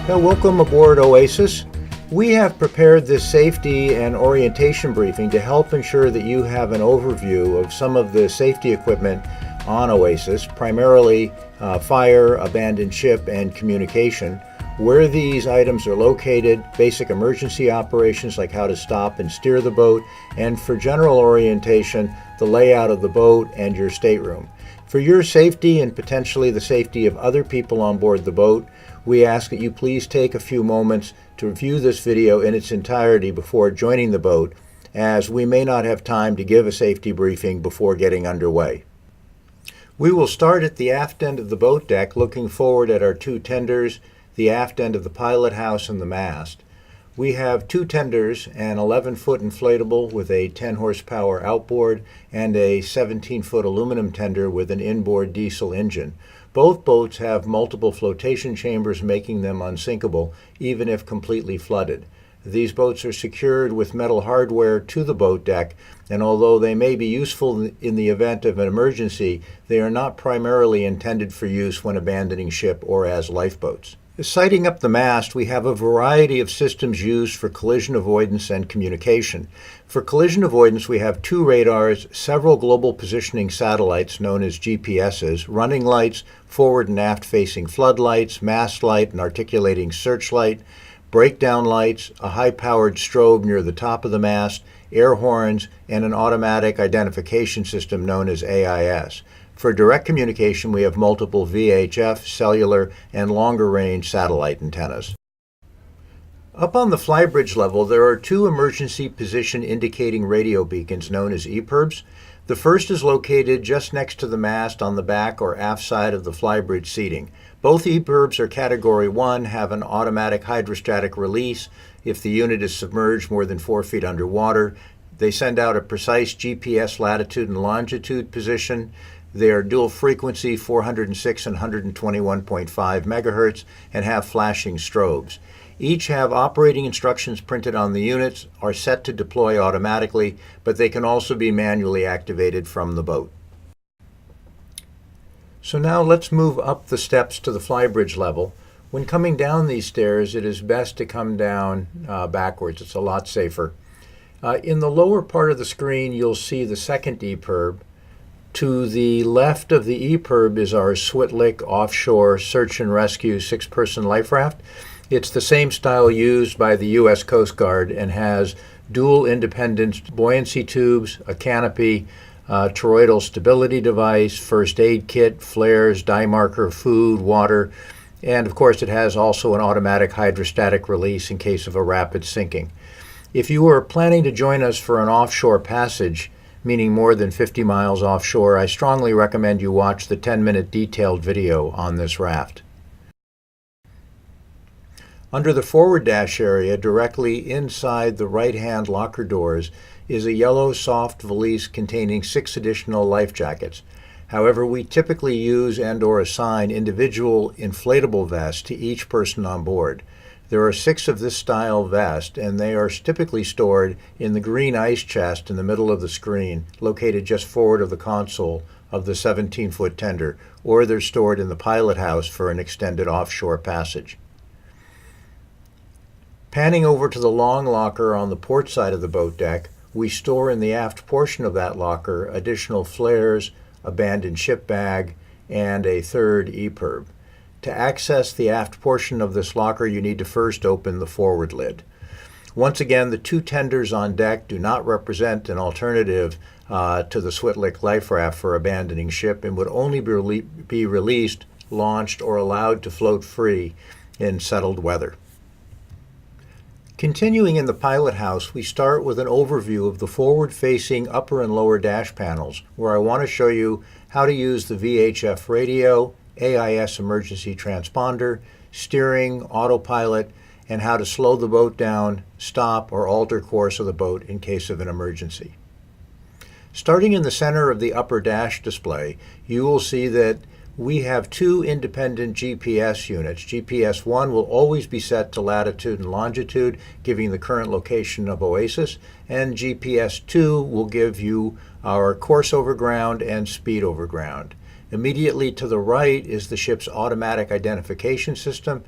Welcome aboard OASIS. We have prepared this safety and orientation briefing to help ensure that you have an overview of some of the safety equipment on OASIS, primarily fire, abandoned ship, and communication, where these items are located, basic emergency operations like how to stop and steer the boat, and for general orientation, the layout of the boat and your stateroom. For your safety and potentially the safety of other people on board the boat, we ask that you please take a few moments to view this video in its entirety before joining the boat, as we may not have time to give a safety briefing before getting underway. We will start at the aft end of the boat deck, looking forward at our two tenders, the aft end of the pilot house, and the mast. We have two tenders, an 11-foot inflatable with a 10 horsepower outboard and a 17-foot aluminum tender with an inboard diesel engine. Both boats have multiple flotation chambers, making them unsinkable, even if completely flooded. These boats are secured with metal hardware to the boat deck, and although they may be useful in the event of an emergency, they are not primarily intended for use when abandoning ship or as lifeboats. Sighting up the mast, we have a variety of systems used for collision avoidance and communication. For collision avoidance, we have two radars, several global positioning satellites known as GPSs, running lights, forward and aft facing floodlights, mast light and articulating searchlight, breakdown lights, a high-powered strobe near the top of the mast, air horns, and an automatic identification system known as AIS. For direct communication, we have multiple VHF, cellular, and longer-range satellite antennas. Up on the flybridge level, there are two emergency position indicating radio beacons known as EPIRBs. The first is located just next to the mast on the back or aft side of the flybridge seating. Both EPIRBs are Category 1, have an automatic hydrostatic release if the unit is submerged more than 4 feet underwater. They send out a precise GPS latitude and longitude position. They are dual frequency 406 and 121.5 megahertz and have flashing strobes. Each have operating instructions printed on the units, are set to deploy automatically, but they can also be manually activated from the boat. So now let's move up the steps to the flybridge level. When coming down these stairs, it is best to come down backwards. It's a lot safer. In the lower part of the screen, you'll see the second EPIRB. To the left of the EPIRB is our Switlik offshore search and rescue 6-person life raft. It's the same style used by the U.S. Coast Guard and has dual independent buoyancy tubes, a canopy, toroidal stability device, first aid kit, flares, dye marker, food, water, and of course it has also an automatic hydrostatic release in case of a rapid sinking. If you are planning to join us for an offshore passage, meaning more than 50 miles offshore, I strongly recommend you watch the 10-minute detailed video on this raft. Under the forward dash area, directly inside the right-hand locker doors, is a yellow soft valise containing 6 additional life jackets. However, we typically use and/or assign individual inflatable vests to each person on board. There are 6 of this style vest, and they are typically stored in the green ice chest in the middle of the screen, located just forward of the console of the 17-foot tender, or they're stored in the pilot house for an extended offshore passage. Panning over to the long locker on the port side of the boat deck, we store in the aft portion of that locker additional flares, abandoned ship bag, and a third EPIRB. To access the aft portion of this locker, you need to first open the forward lid. Once again, the two tenders on deck do not represent an alternative to the Switlik life raft for abandoning ship and would only be released, launched, or allowed to float free in settled weather. Continuing in the pilot house, we start with an overview of the forward-facing upper and lower dash panels, where I want to show you how to use the VHF radio, AIS emergency transponder, steering, autopilot, and how to slow the boat down, stop, or alter course of the boat in case of an emergency. Starting in the center of the upper dash display, you will see that we have 2 independent GPS units. GPS 1 will always be set to latitude and longitude, giving the current location of OASIS, and GPS 2 will give you our course over ground and speed over ground. Immediately to the right is the ship's automatic identification system,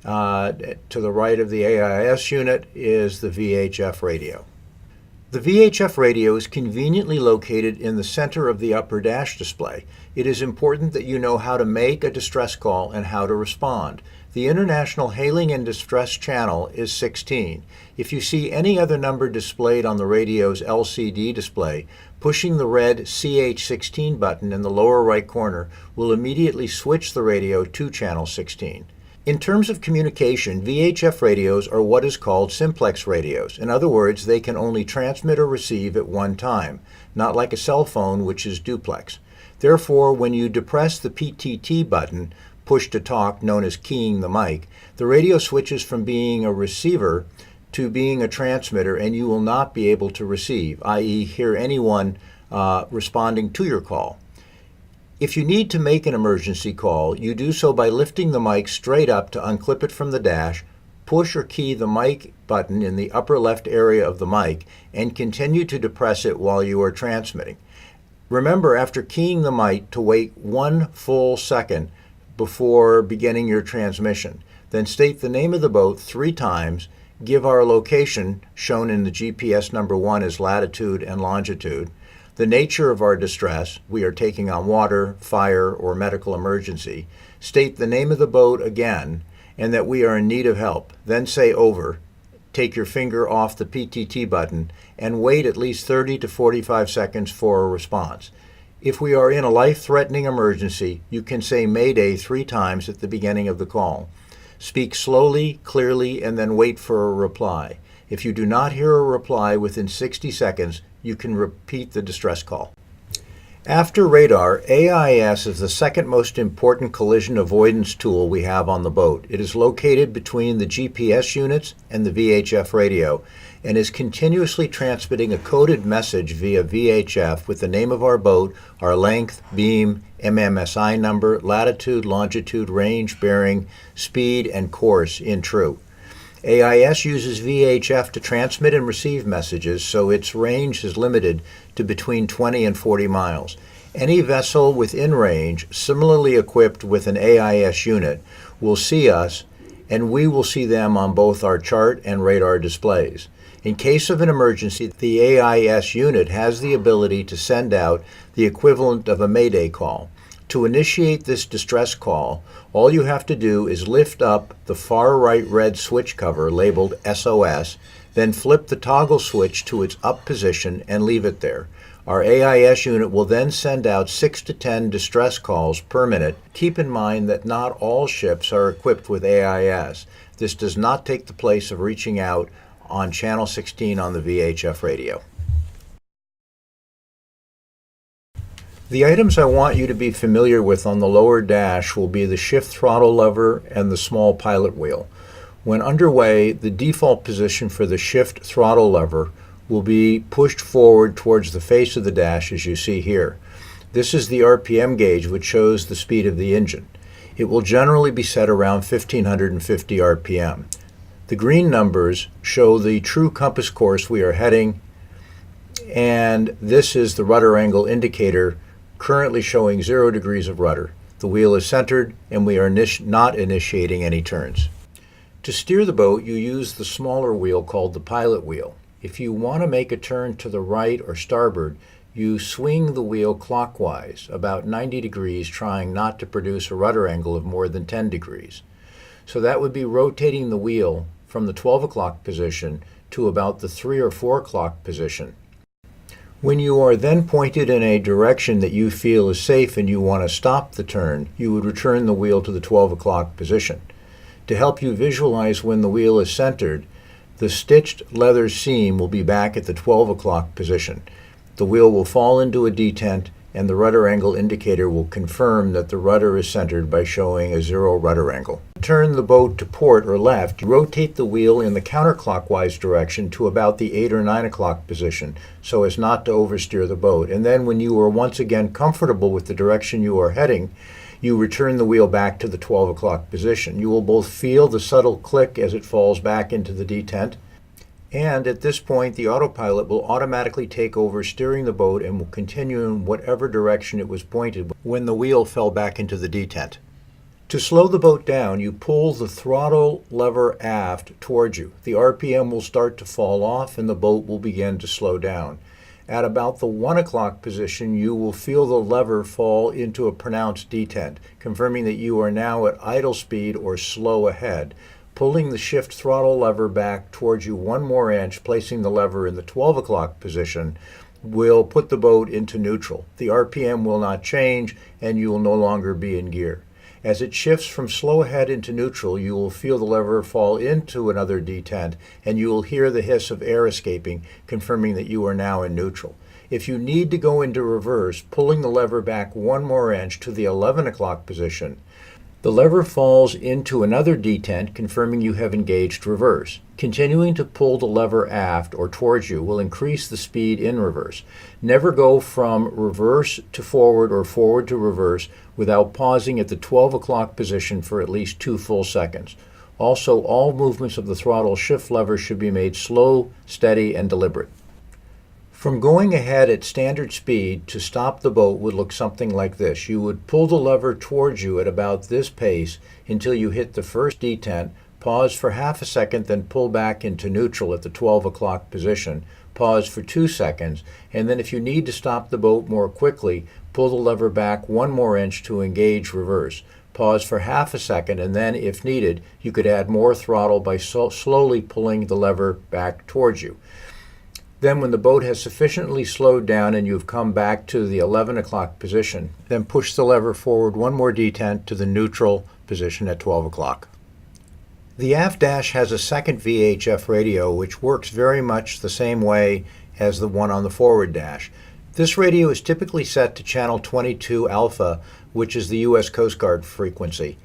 To the right of the AIS unit is the VHF radio. The VHF radio is conveniently located in the center of the upper dash display. It is important that you know how to make a distress call and how to respond. The International Hailing and Distress channel is 16. If you see any other number displayed on the radio's LCD display, pushing the red CH16 button in the lower right corner will immediately switch the radio to channel 16. In terms of communication, VHF radios are what is called simplex radios. In other words, they can only transmit or receive at one time, not like a cell phone, which is duplex. Therefore, when you depress the PTT button, push to talk, known as keying the mic, the radio switches from being a receiver to being a transmitter, and you will not be able to receive, i.e. hear anyone responding to your call. If you need to make an emergency call, you do so by lifting the mic straight up to unclip it from the dash, push or key the mic button in the upper left area of the mic, and continue to depress it while you are transmitting. Remember, after keying the mic, to wait 1 full second before beginning your transmission. Then state the name of the boat 3 times, give our location, shown in the GPS number 1 as latitude and longitude, the nature of our distress, we are taking on water, fire, or medical emergency, state the name of the boat again, and that we are in need of help. Then say over, take your finger off the PTT button, and wait at least 30 to 45 seconds for a response. If we are in a life-threatening emergency, you can say Mayday 3 times at the beginning of the call. Speak slowly, clearly, and then wait for a reply. If you do not hear a reply within 60 seconds, you can repeat the distress call. After radar, AIS is the second most important collision avoidance tool we have on the boat. It is located between the GPS units and the VHF radio and is continuously transmitting a coded message via VHF with the name of our boat, our length, beam, MMSI number, latitude, longitude, range, bearing, speed, and course in true. AIS uses VHF to transmit and receive messages, so its range is limited to between 20 and 40 miles. Any vessel within range, similarly equipped with an AIS unit, will see us, and we will see them on both our chart and radar displays. In case of an emergency, the AIS unit has the ability to send out the equivalent of a Mayday call. To initiate this distress call, all you have to do is lift up the far right red switch cover labeled SOS, then flip the toggle switch to its up position and leave it there. Our AIS unit will then send out 6 to 10 distress calls per minute. Keep in mind that not all ships are equipped with AIS. This does not take the place of reaching out on channel 16 on the VHF radio. The items I want you to be familiar with on the lower dash will be the shift throttle lever and the small pilot wheel. When underway, the default position for the shift throttle lever will be pushed forward towards the face of the dash as you see here. This is the RPM gauge, which shows the speed of the engine. It will generally be set around 1550 RPM. The green numbers show the true compass course we are heading, and this is the rudder angle indicator, currently showing 0 degrees of rudder. The wheel is centered and we are not initiating any turns. To steer the boat, you use the smaller wheel called the pilot wheel. If you want to make a turn to the right or starboard, you swing the wheel clockwise, about 90 degrees, trying not to produce a rudder angle of more than 10 degrees. So that would be rotating the wheel from the 12 o'clock position to about the 3 or 4 o'clock position. When you are then pointed in a direction that you feel is safe and you want to stop the turn, you would return the wheel to the 12 o'clock position. To help you visualize when the wheel is centered, the stitched leather seam will be back at the 12 o'clock position. The wheel will fall into a detent and the rudder angle indicator will confirm that the rudder is centered by showing a 0 rudder angle. Turn the boat to port or left, rotate the wheel in the counterclockwise direction to about the 8 or 9 o'clock position so as not to oversteer the boat. And then when you are once again comfortable with the direction you are heading, you return the wheel back to the 12 o'clock position. You will both feel the subtle click as it falls back into the detent, and at this point the autopilot will automatically take over steering the boat and will continue in whatever direction it was pointed when the wheel fell back into the detent. To slow the boat down, you pull the throttle lever aft towards you. The RPM will start to fall off and the boat will begin to slow down. At about the 1 o'clock position, you will feel the lever fall into a pronounced detent, confirming that you are now at idle speed or slow ahead. Pulling the shift throttle lever back towards you 1 more inch, placing the lever in the 12 o'clock position, will put the boat into neutral. The RPM will not change and you will no longer be in gear. As it shifts from slow ahead into neutral, you will feel the lever fall into another detent, and you will hear the hiss of air escaping, confirming that you are now in neutral. If you need to go into reverse, pulling the lever back 1 more inch to the 11 o'clock position, the lever falls into another detent, confirming you have engaged reverse. Continuing to pull the lever aft or towards you will increase the speed in reverse. Never go from reverse to forward or forward to reverse without pausing at the 12 o'clock position for at least 2 full seconds. Also, all movements of the throttle shift lever should be made slow, steady, and deliberate. From going ahead at standard speed to stop the boat would look something like this. You would pull the lever towards you at about this pace until you hit the first detent, pause for half a second, then pull back into neutral at the 12 o'clock position, pause for 2 seconds, and then if you need to stop the boat more quickly, pull the lever back 1 more inch to engage reverse. Pause for half a second, and then, if needed, you could add more throttle by slowly pulling the lever back towards you. Then when the boat has sufficiently slowed down and you've come back to the 11 o'clock position, then push the lever forward 1 more detent to the neutral position at 12 o'clock. The aft dash has a second VHF radio which works very much the same way as the one on the forward dash. This radio is typically set to channel 22 alpha, which is the U.S. Coast Guard frequency.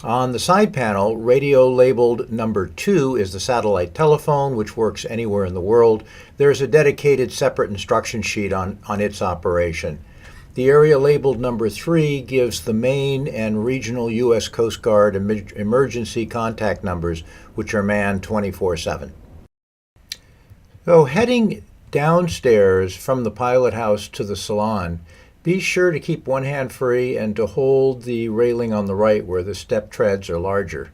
On the side panel, radio labeled number 2 is the satellite telephone, which works anywhere in the world. There's a dedicated separate instruction sheet on its operation. The area labeled number 3 gives the main and regional U.S. Coast Guard emergency contact numbers, which are manned 24/7. So heading downstairs from the pilot house to the salon, be sure to keep one hand free and to hold the railing on the right where the step treads are larger.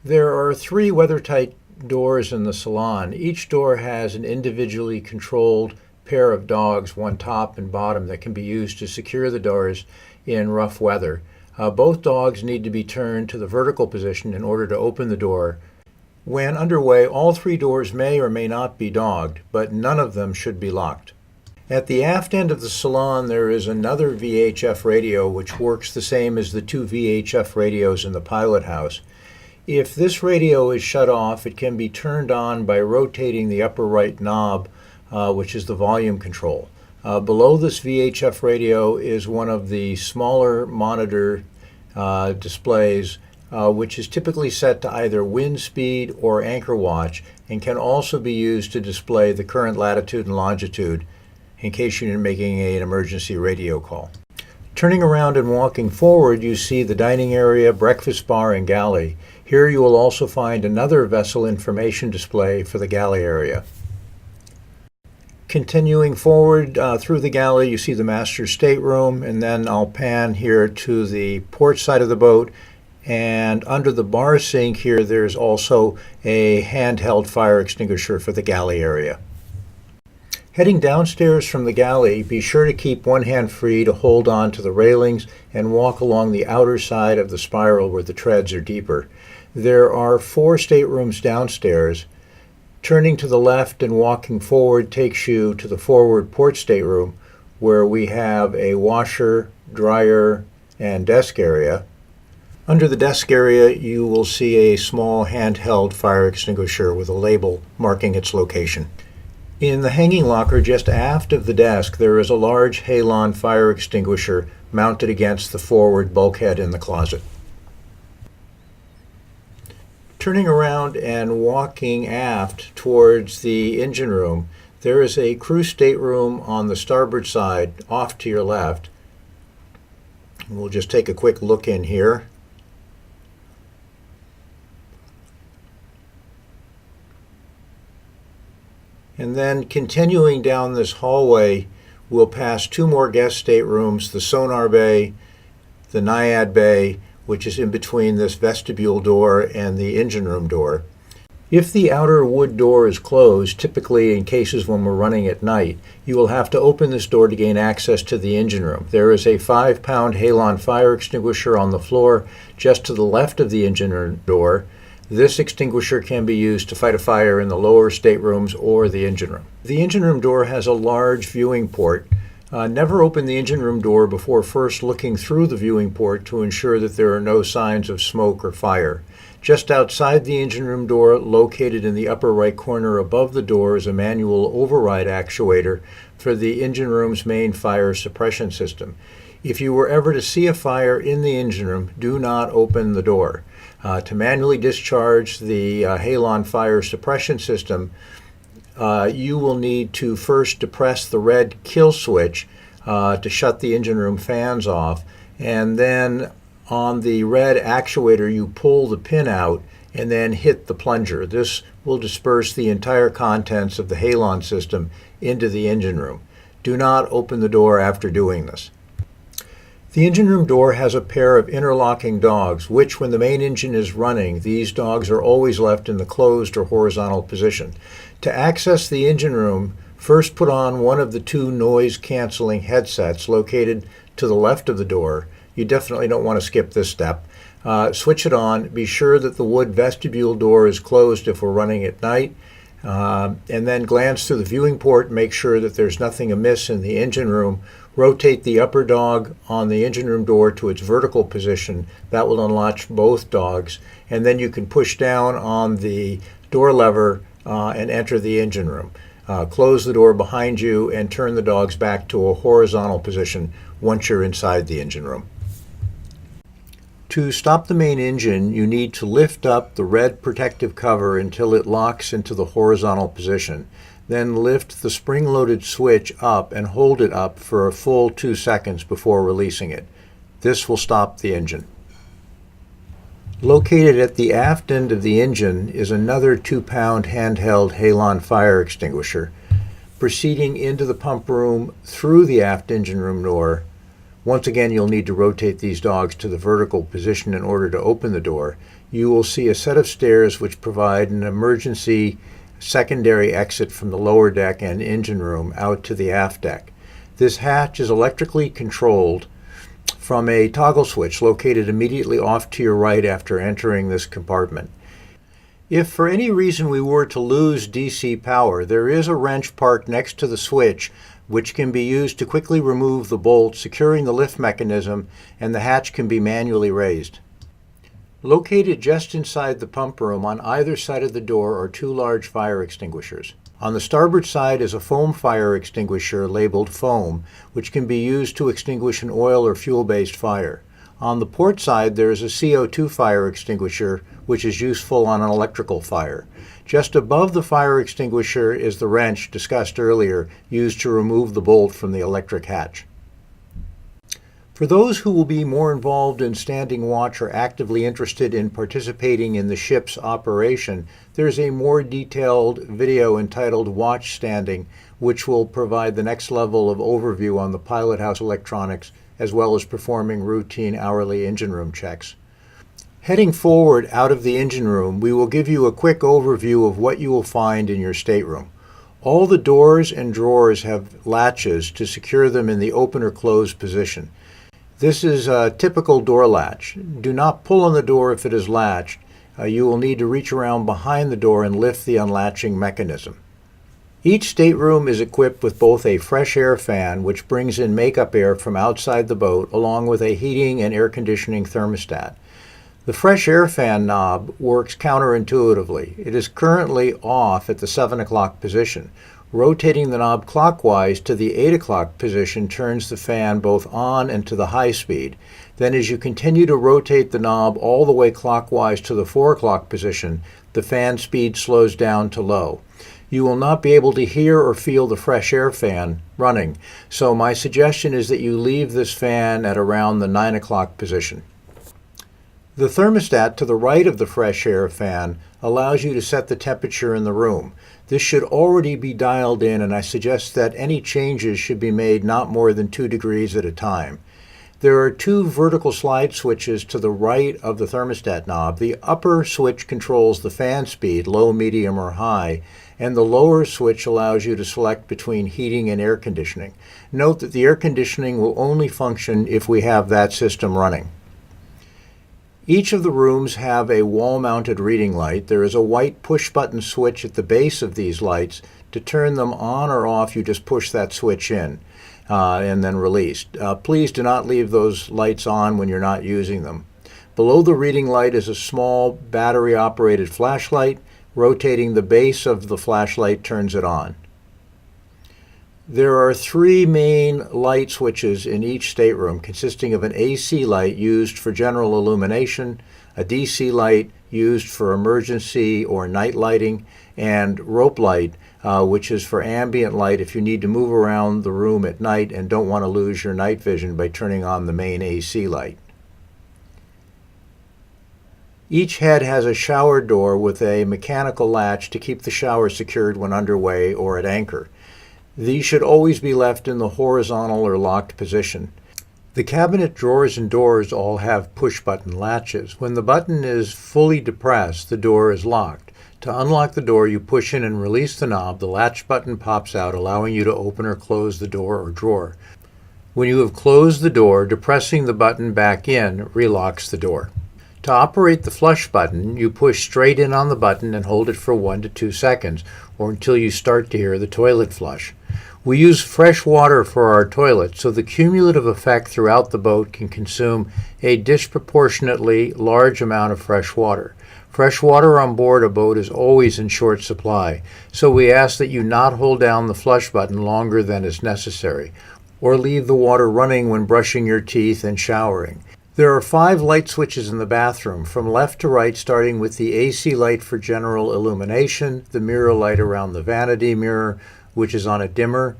There are 3 weathertight doors in the salon. Each door has an individually controlled pair of dogs, one top and bottom, that can be used to secure the doors in rough weather. Both dogs need to be turned to the vertical position in order to open the door. When underway, all 3 doors may or may not be dogged, but none of them should be locked. At the aft end of the salon, there is another VHF radio which works the same as the 2 VHF radios in the pilot house. If this radio is shut off, it can be turned on by rotating the upper right knob, which is the volume control. Below this VHF radio is one of the smaller monitor displays, which is typically set to either wind speed or anchor watch, and can also be used to display the current latitude and longitude in case you're making an emergency radio call. Turning around and walking forward, you see the dining area, breakfast bar, and galley. Here you will also find another vessel information display for the galley area. Continuing forward through the galley, you see the master's stateroom, and then I'll pan here to the port side of the boat, and under the bar sink here there's also a handheld fire extinguisher for the galley area. Heading downstairs from the galley, be sure to keep one hand free to hold on to the railings and walk along the outer side of the spiral where the treads are deeper. There are 4 staterooms downstairs. Turning to the left and walking forward takes you to the forward port stateroom, where we have a washer, dryer, and desk area. Under the desk area, you will see a small handheld fire extinguisher with a label marking its location. In the hanging locker just aft of the desk, there is a large halon fire extinguisher mounted against the forward bulkhead in the closet. Turning around and walking aft towards the engine room, there is a crew stateroom on the starboard side off to your left. We'll just take a quick look in here. And then continuing down this hallway, we'll pass 2 more guest staterooms, the sonar bay, the Naiad bay, which is in between this vestibule door and the engine room door. If the outer wood door is closed, typically in cases when we're running at night, you will have to open this door to gain access to the engine room. There is a 5-pound Halon fire extinguisher on the floor just to the left of the engine room door. This extinguisher can be used to fight a fire in the lower staterooms or the engine room. The engine room door has a large viewing port. Never open the engine room door before first looking through the viewing port to ensure that there are no signs of smoke or fire. Just outside the engine room door, located in the upper right corner above the door, is a manual override actuator for the engine room's main fire suppression system. If you were ever to see a fire in the engine room, do not open the door. To manually discharge the Halon fire suppression system, you will need to first depress the red kill switch to shut the engine room fans off, and then on the red actuator you pull the pin out and then hit the plunger. This will disperse the entire contents of the Halon system into the engine room. Do not open the door after doing this. The engine room door has a pair of interlocking dogs, which when the main engine is running, these dogs are always left in the closed or horizontal position. To access the engine room, first put on one of the 2 noise-canceling headsets located to the left of the door. You definitely don't want to skip this step. Switch it on. Be sure that the wood vestibule door is closed if we're running at night. And then glance through the viewing port, make sure that there's nothing amiss in the engine room. Rotate the upper dog on the engine room door to its vertical position. That will unlatch both dogs. And then you can push down on the door lever and enter the engine room. Close the door behind you and turn the dogs back to a horizontal position once you're inside the engine room. To stop the main engine, you need to lift up the red protective cover until it locks into the horizontal position. Then lift the spring-loaded switch up and hold it up for a full 2 seconds before releasing it. This will stop the engine. Located at the aft end of the engine is another 2-pound handheld Halon fire extinguisher. Proceeding into the pump room through the aft engine room door, once again you'll need to rotate these dogs to the vertical position in order to open the door. You will see a set of stairs which provide an emergency secondary exit from the lower deck and engine room out to the aft deck. This hatch is electrically controlled from a toggle switch located immediately off to your right after entering this compartment. If for any reason we were to lose DC power, there is a wrench parked next to the switch which can be used to quickly remove the bolt, securing the lift mechanism, and the hatch can be manually raised. Located just inside the pump room on either side of the door are 2 large fire extinguishers. On the starboard side is a foam fire extinguisher labeled foam, which can be used to extinguish an oil or fuel-based fire. On the port side there is a CO2 fire extinguisher, which is useful on an electrical fire. Just above the fire extinguisher is the wrench discussed earlier, used to remove the bolt from the electric hatch. For those who will be more involved in standing watch or actively interested in participating in the ship's operation, there's a more detailed video entitled Watch Standing, which will provide the next level of overview on the pilot house electronics, as well as performing routine hourly engine room checks. Heading forward out of the engine room, we will give you a quick overview of what you will find in your stateroom. All the doors and drawers have latches to secure them in the open or closed position. This is a typical door latch. Do not pull on the door if it is latched. You will need to reach around behind the door and lift the unlatching mechanism. Each stateroom is equipped with both a fresh air fan, which brings in makeup air from outside the boat, along with a heating and air conditioning thermostat. The fresh air fan knob works counterintuitively. It is currently off at the 7 o'clock position. Rotating the knob clockwise to the 8 o'clock position turns the fan both on and to the high speed. Then as you continue to rotate the knob all the way clockwise to the 4 o'clock position, the fan speed slows down to low. You will not be able to hear or feel the fresh air fan running, so my suggestion is that you leave this fan at around the 9 o'clock position. The thermostat to the right of the fresh air fan allows you to set the temperature in the room. This should already be dialed in, and I suggest that any changes should be made not more than 2 degrees at a time. There are two vertical slide switches to the right of the thermostat knob. The upper switch controls the fan speed, low, medium, or high, and the lower switch allows you to select between heating and air conditioning. Note that the air conditioning will only function if we have that system running. Each of the rooms have a wall-mounted reading light. There is a white push-button switch at the base of these lights. To turn them on or off, you just push that switch in and then release. Please do not leave those lights on when you're not using them. Below the reading light is a small battery-operated flashlight. Rotating the base of the flashlight turns it on. There are three main light switches in each stateroom, consisting of an AC light used for general illumination, a DC light used for emergency or night lighting, and rope light, which is for ambient light if you need to move around the room at night and don't want to lose your night vision by turning on the main AC light. Each head has a shower door with a mechanical latch to keep the shower secured when underway or at anchor. These should always be left in the horizontal or locked position. The cabinet drawers and doors all have push-button latches. When the button is fully depressed, the door is locked. To unlock the door, you push in and release the knob. The latch button pops out, allowing you to open or close the door or drawer. When you have closed the door, depressing the button back in relocks the door. To operate the flush button, you push straight in on the button and hold it for 1 to 2 seconds, or until you start to hear the toilet flush. We use fresh water for our toilet, so the cumulative effect throughout the boat can consume a disproportionately large amount of fresh water. Fresh water on board a boat is always in short supply, so we ask that you not hold down the flush button longer than is necessary, or leave the water running when brushing your teeth and showering. There are 5 light switches in the bathroom, from left to right, starting with the AC light for general illumination, the mirror light around the vanity mirror, which is on a dimmer,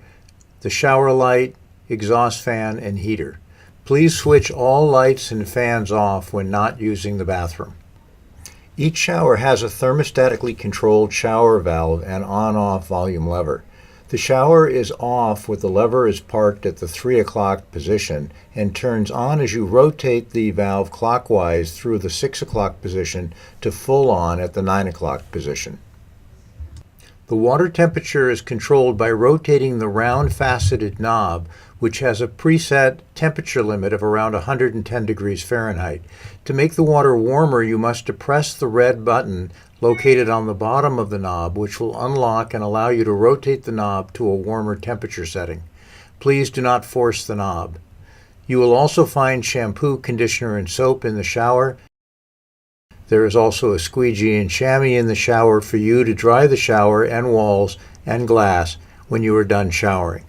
the shower light, exhaust fan, and heater. Please switch all lights and fans off when not using the bathroom. Each shower has a thermostatically controlled shower valve and on-off volume lever. The shower is off when the lever is parked at the 3 o'clock position and turns on as you rotate the valve clockwise through the 6 o'clock position to full on at the 9 o'clock position. The water temperature is controlled by rotating the round faceted knob, which has a preset temperature limit of around 110 degrees Fahrenheit. To make the water warmer, you must depress the red button located on the bottom of the knob, which will unlock and allow you to rotate the knob to a warmer temperature setting. Please do not force the knob. You will also find shampoo, conditioner, and soap in the shower. There is also a squeegee and chamois in the shower for you to dry the shower and walls and glass when you are done showering.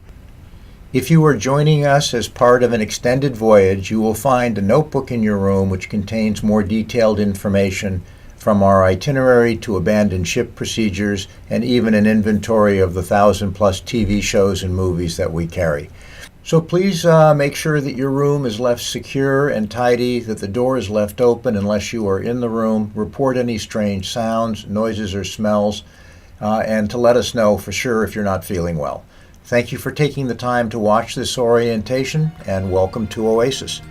If you are joining us as part of an extended voyage, you will find a notebook in your room which contains more detailed information from our itinerary to abandoned ship procedures, and even an inventory of the 1,000+ TV shows and movies that we carry. So please make sure that your room is left secure and tidy, that the door is left open unless you are in the room. Report any strange sounds, noises, or smells, and to let us know for sure if you're not feeling well. Thank you for taking the time to watch this orientation, and welcome to OASIS.